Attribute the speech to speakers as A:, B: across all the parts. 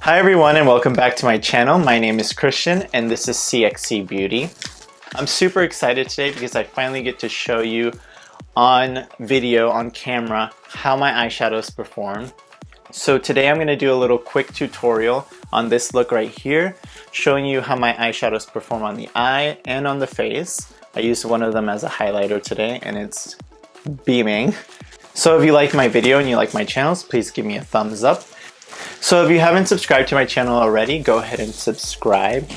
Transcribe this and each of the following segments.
A: Hi everyone and welcome back to my channel. My name is Christian and this is CXC Beauty. I'm super excited today because I finally get to show you on video, on camera, how my eyeshadows perform. So today I'm going to do a little quick tutorial on this look right here, showing you how my eyeshadows perform on the eye and on the face. I used one of them as a highlighter today and it's beaming. So if you like my video and you like my channels, please give me a thumbs up. So if you haven't subscribed to my channel already, go ahead and subscribe.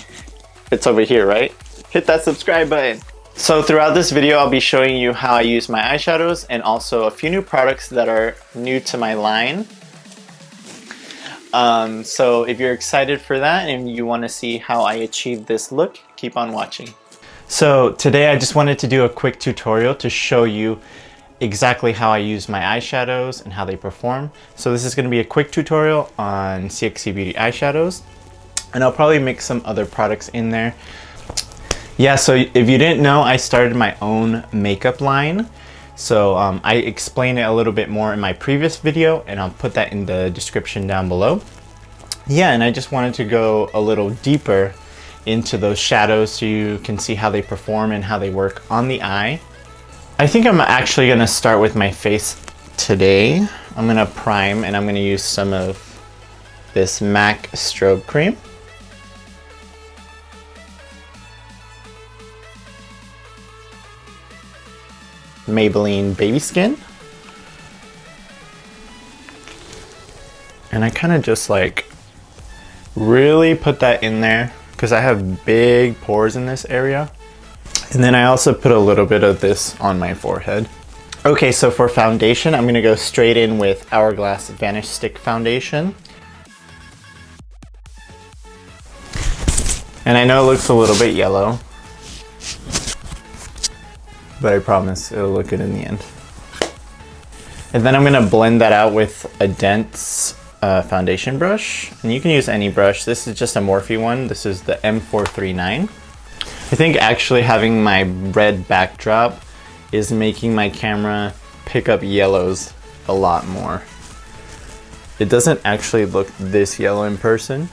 A: It's over here, right? Hit that subscribe button. So throughout this video, I'll be showing you how I use my eyeshadows and also a few new products that are new to my line. So if you're excited for that and you want to see how I achieve this look, keep on watching. So today I just wanted to do a quick tutorial to show you exactly how I use my eyeshadows and how they perform. So this is going to be a quick tutorial on CXC Beauty eyeshadows, and I'll probably mix some other products in there. Yeah, so if you didn't know, I started my own makeup line. So I explained it a little bit more in my previous video and I'll put that in the description down below. Yeah, and I just wanted to go a little deeper into those shadows so you can see how they perform and how they work on the eye. I think I'm actually going to start with my face today. I'm going to prime and I'm going to use some of this MAC strobe cream. Maybelline Baby Skin. And I kind of just like really put that in there because I have big pores in this area. And then I also put a little bit of this on my forehead. Okay, so for foundation, I'm gonna go straight in with Hourglass Vanish Stick Foundation. And I know it looks a little bit yellow, but I promise it'll look good in the end. And then I'm gonna blend that out with a dense foundation brush. And you can use any brush. This is just a Morphe one. This is the M439. I think actually having my red backdrop is making my camera pick up yellows a lot more. It doesn't actually look this yellow in person.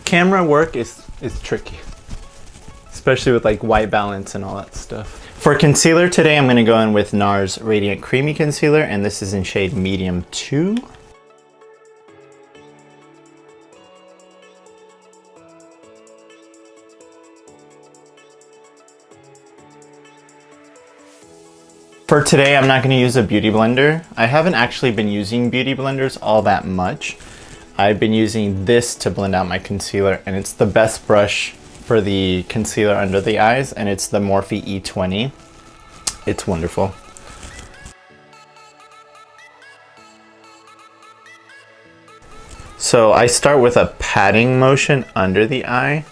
A: Camera work is tricky, especially with like white balance and all that stuff. For concealer today, I'm going to go in with NARS Radiant Creamy Concealer, and this is in shade Medium 2. For today, I'm not going to use a beauty blender. I haven't actually been using beauty blenders all that much. I've been using this to blend out my concealer, and it's the best brush for the concealer under the eyes, and it's the Morphe E20. It's wonderful. So I start with a patting motion under the eye,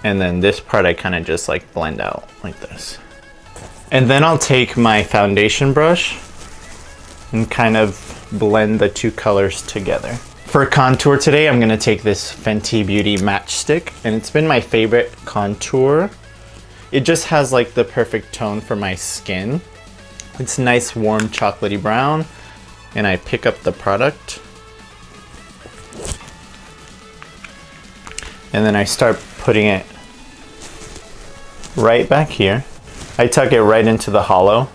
A: and then this part I kind of just like blend out like this. And then I'll take my foundation brush and kind of blend the two colors together. For contour today, I'm going to take this Fenty Beauty Matchstick, and it's been my favorite contour. It just has like the perfect tone for my skin. It's nice, warm, chocolatey brown, and I pick up the product. And then I start putting it right back here. I tuck it right into the hollow,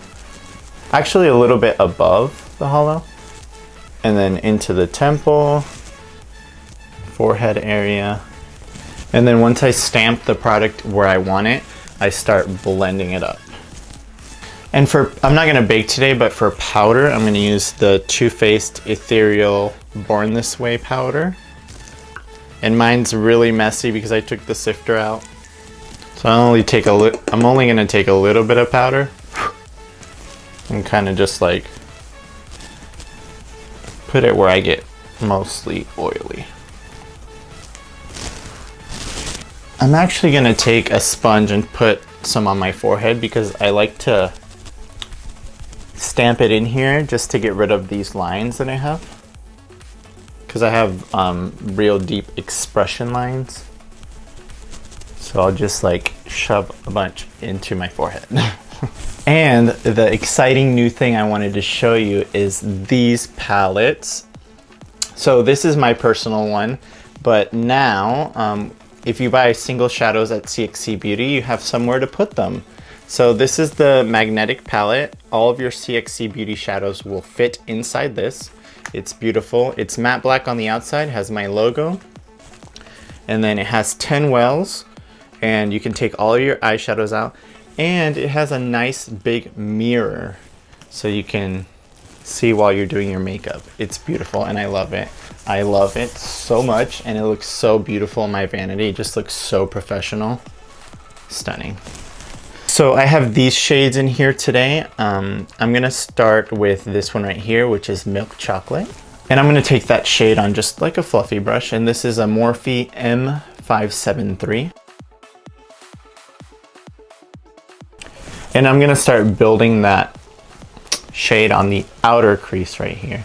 A: actually a little bit above the hollow, and then into the temple, forehead area. And then once I stamp the product where I want it, I start blending it up. And I'm not gonna bake today, but for powder, I'm gonna use the Too Faced Ethereal Born This Way powder. And mine's really messy because I took the sifter out. So I'm only gonna take a little bit of powder and kind of just like put it where I get mostly oily. I'm actually gonna take a sponge and put some on my forehead because I like to stamp it in here just to get rid of these lines that I have. Because I have real deep expression lines. So I'll just like shove a bunch into my forehead. And the exciting new thing I wanted to show you is these palettes. So this is my personal one, but now if you buy single shadows at CXC Beauty, you have somewhere to put them. So this is the magnetic palette. All of your CXC Beauty shadows will fit inside this. It's beautiful. It's matte black on the outside, has my logo. And then it has 10 wells, and you can take all of your eyeshadows out. And it has a nice big mirror, so you can see while you're doing your makeup. It's beautiful, and I love it. I love it so much, and it looks so beautiful in my vanity. It just looks so professional. Stunning. So I have these shades in here today. I'm gonna start with this one right here, which is Milk Chocolate. And I'm gonna take that shade on just like a fluffy brush, and this is a Morphe M573. And I'm gonna start building that shade on the outer crease right here.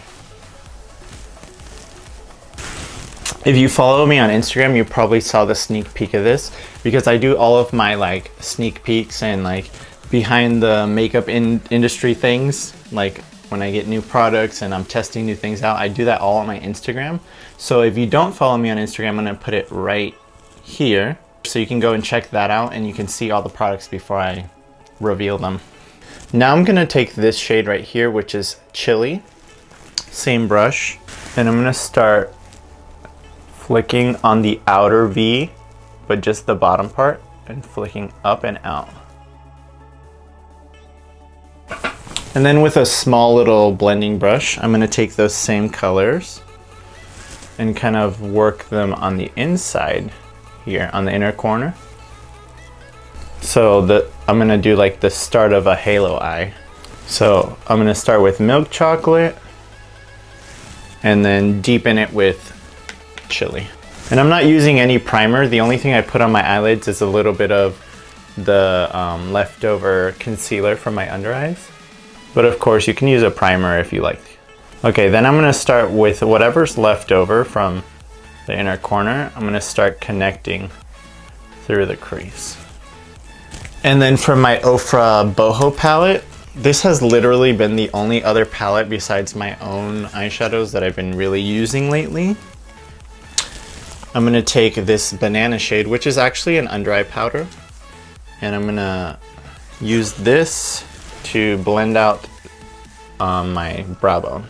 A: If you follow me on Instagram, you probably saw the sneak peek of this, because I do all of my like sneak peeks and like behind the makeup industry things, like when I get new products and I'm testing new things out, I do that all on my Instagram. So if you don't follow me on Instagram, I'm gonna put it right here, so you can go and check that out and you can see all the products before I reveal them. Now I'm gonna take this shade right here, which is Chili, same brush, and I'm gonna start flicking on the outer V, but just the bottom part, and flicking up and out. And then with a small little blending brush, I'm gonna take those same colors and kind of work them on the inside here, on the inner corner. So I'm gonna do like the start of a halo eye. So I'm gonna start with Milk Chocolate and then deepen it with Chili. And I'm not using any primer. The only thing I put on my eyelids is a little bit of the leftover concealer from my under eyes. But of course you can use a primer if you like. Okay, then I'm gonna start with whatever's left over from the inner corner. I'm gonna start connecting through the crease. And then from my Ofra Boho palette, this has literally been the only other palette besides my own eyeshadows that I've been really using lately. I'm gonna take this banana shade, which is actually an under eye powder, and I'm gonna use this to blend out my brow bone.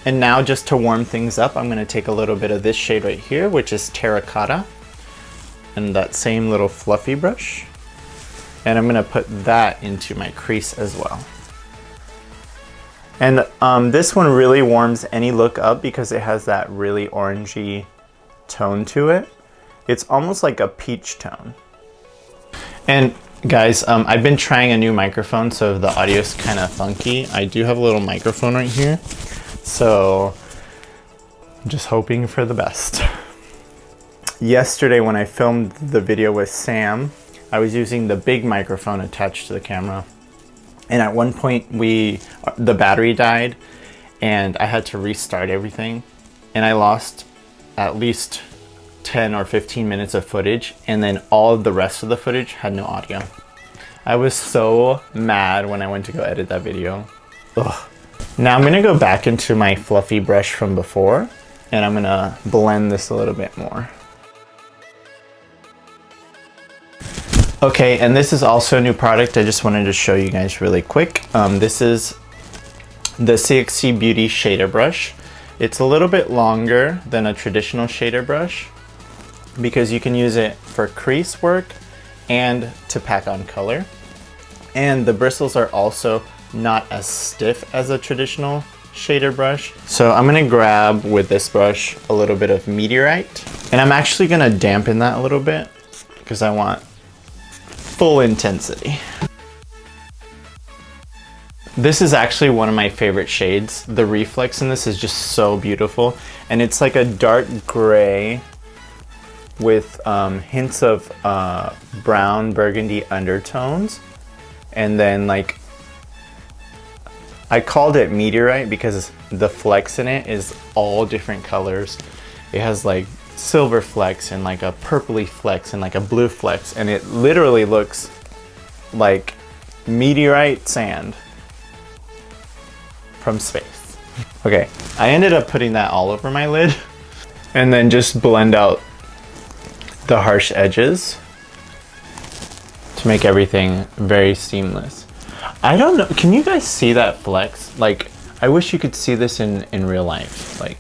A: And now, just to warm things up, I'm gonna take a little bit of this shade right here, which is Terracotta, and that same little fluffy brush, and I'm gonna put that into my crease as well. And this one really warms any look up because it has that really orangey tone to it. It's almost like a peach tone. And guys, I've been trying a new microphone, so the audio's kind of funky. I do have a little microphone right here, so I'm just hoping for the best. Yesterday when I filmed the video with Sam, I was using the big microphone attached to the camera, and at one point the battery died and I had to restart everything, and I lost at least 10 or 15 minutes of footage, and then all of the rest of the footage had no audio. I was so mad when I went to go edit that video. Ugh. Now I'm gonna go back into my fluffy brush from before, and I'm gonna blend this a little bit more. Okay, and this is also a new product I just wanted to show you guys really quick. This is the CXC Beauty Shader Brush. It's a little bit longer than a traditional shader brush because you can use it for crease work and to pack on color. And the bristles are also not as stiff as a traditional shader brush. So I'm gonna grab with this brush a little bit of Meteorite, and I'm actually gonna dampen that a little bit because I want full intensity. This is actually one of my favorite shades. The reflex in this is just so beautiful, and it's like a dark gray with hints of brown burgundy undertones, and then like I called it Meteorite because the flecks in it is all different colors. It has like silver flecks and like a purpley flecks and like a blue flecks, and it literally looks like meteorite sand from space. Okay, I ended up putting that all over my lid and then just blend out the harsh edges to make everything very seamless. I don't know, can you guys see that flex? Like, I wish you could see this in real life. Like,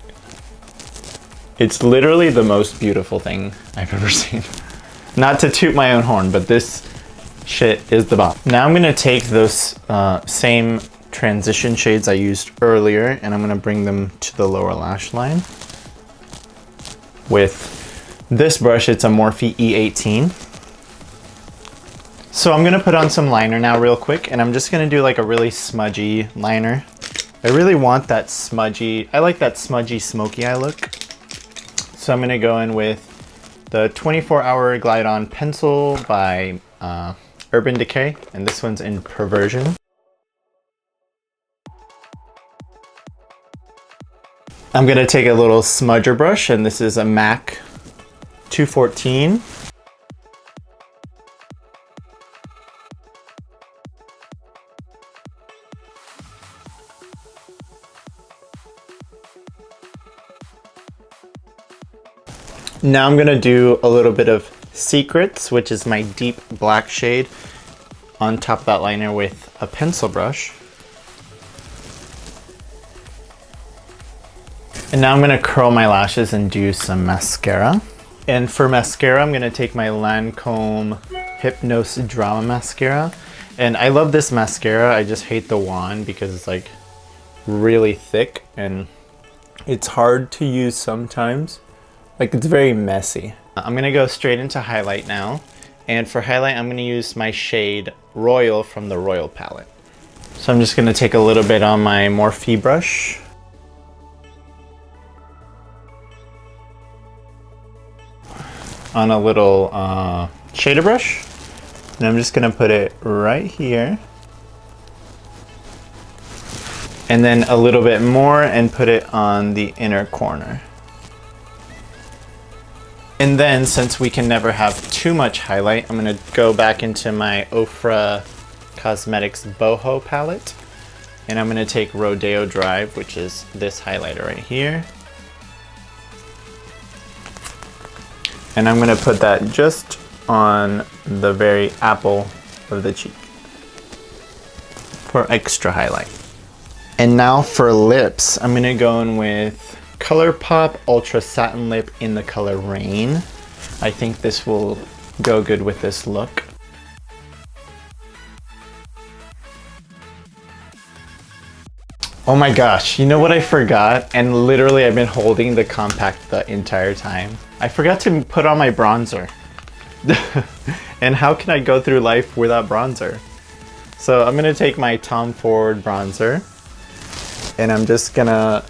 A: it's literally the most beautiful thing I've ever seen. Not to toot my own horn, but this shit is the bomb. Now I'm gonna take those same transition shades I used earlier and I'm gonna bring them to the lower lash line. With this brush, it's a Morphe E18. So I'm gonna put on some liner now real quick, and I'm just gonna do like a really smudgy liner. I really want that smudgy, I like that smudgy smoky eye look. So I'm gonna go in with the 24-Hour Glide On Pencil by Urban Decay, and this one's in Perversion. I'm gonna take a little smudger brush, and this is a MAC 214. Now I'm gonna do a little bit of Secrets, which is my deep black shade, on top of that liner with a pencil brush. And now I'm gonna curl my lashes and do some mascara. And for mascara, I'm gonna take my Lancome Hypnose Drama Mascara. And I love this mascara, I just hate the wand because it's like really thick and it's hard to use sometimes. Like, it's very messy. I'm gonna go straight into highlight now. And for highlight, I'm gonna use my shade Royal from the Royal palette. So I'm just gonna take a little bit on my Morphe brush. On a little shader brush. And I'm just gonna put it right here. And then a little bit more and put it on the inner corner. And then, since we can never have too much highlight, I'm gonna go back into my Ofra Cosmetics Boho palette. And I'm gonna take Rodeo Drive, which is this highlighter right here. And I'm gonna put that just on the very apple of the cheek for extra highlight. And now for lips, I'm gonna go in with ColourPop Ultra Satin Lip in the color Rain. I think this will go good with this look. Oh my gosh, you know what I forgot? And literally I've been holding the compact the entire time. I forgot to put on my bronzer. And how can I go through life without bronzer? So I'm gonna take my Tom Ford bronzer and I'm just gonna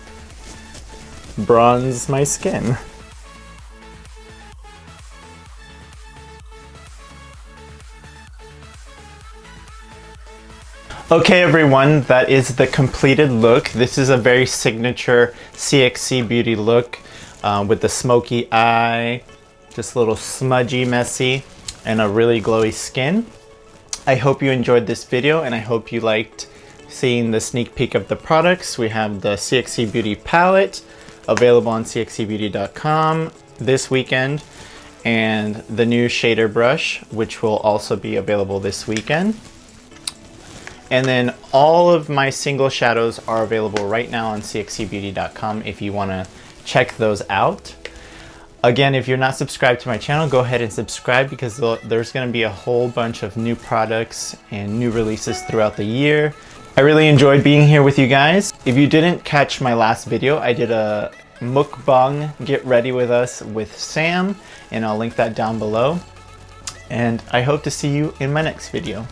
A: bronze my skin. Okay everyone, that is the completed look. This is a very signature CXC beauty look with the smoky eye, just a little smudgy, messy, and a really glowy skin. I hope you enjoyed this video and I hope you liked seeing the sneak peek of the products. We have the CXC Beauty palette available on cxcbeauty.com this weekend, and the new shader brush, which will also be available this weekend. And then all of my single shadows are available right now on cxcbeauty.com if you want to check those out. Again, if you're not subscribed to my channel, go ahead and subscribe because there's going to be a whole bunch of new products and new releases throughout the year. I really enjoyed being here with you guys. If you didn't catch my last video, I did a mukbang get ready with us with Sam, and I'll link that down below. And I hope to see you in my next video.